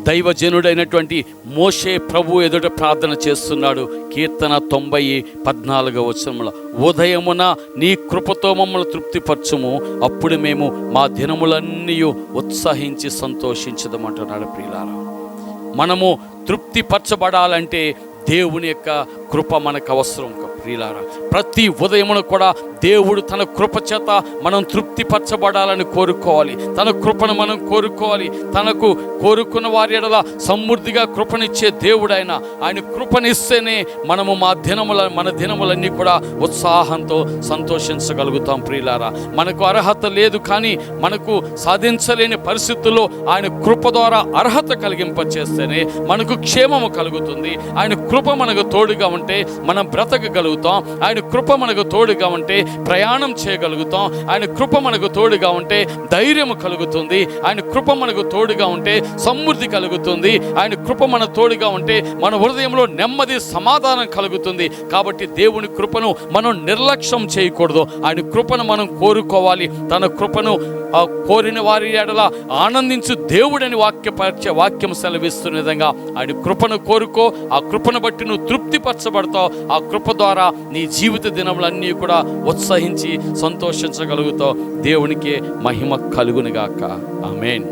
దైవజనుడైనటువంటి మోషే ప్రభు ఎదుట ప్రార్థన చేస్తున్నాడు. కీర్తన 90:14 ఉదయమున నీ కృపతో మమ్మల్ని తృప్తిపరచుము, అప్పుడు మేము మా దినములన్నీ ఉత్సహించి సంతోషించదమంటున్నాడు. ప్రియులారా, మనము తృప్తిపరచబడాలంటే దేవుని యొక్క కృప మనకు అవసరం. ప్రియులారా, ప్రతి ఉదయమున కూడా దేవుడు తన కృప చేత మనం తృప్తిపరచబడాలని కోరుకోవాలి. తన కృపను మనం కోరుకోవాలి. తనకు కోరుకున్న వారి ఎడల సమృద్ధిగా కృపనిచ్చే దేవుడు ఆయన కృపనిస్తేనే మనము మన దినములన్నీ కూడా ఉత్సాహంతో సంతోషించగలుగుతాం. ప్రియులారా, మనకు అర్హత లేదు, కానీ మనకు సాధించలేని పరిస్థితుల్లో ఆయన కృప ద్వారా అర్హత కలిగింపచేస్తేనే మనకు క్షేమము కలుగుతుంది. ఆయన కృప మనకు తోడుగా ఉంటే మనం బ్రతకగలుగుతాం. ఆయన కృప మనకు తోడుగా ఉంటే ప్రయాణం చేయగలుగుతాం. ఆయన కృప మనకు తోడుగా ఉంటే ధైర్యం కలుగుతుంది. ఆయన కృప మనకు తోడుగా ఉంటే సమృద్ధి కలుగుతుంది. ఆయన కృప మన తోడుగా ఉంటే మన హృదయంలో నెమ్మది, సమాధానం కలుగుతుంది. కాబట్టి దేవుని కృపను మనం నిర్లక్ష్యం చేయకూడదు. ఆయన కృపను మనం కోరుకోవాలి. తన కృపను కోరిన వారి ఎడల ఆనందించు దేవుడని వాక్యం సెలవిస్తున్న విధంగా ఆయన కృపను కోరుకో. ఆ కృపను బట్టి నువ్వు తృప్తిపరచబడతావు. ఆ కృప ద్వారా నీ జీవిత దినములన్నీ కూడా ఉత్సహించి సంతోషించగలుగుతావు. దేవునికి మహిమ కలుగునుగాక. ఆమేన్.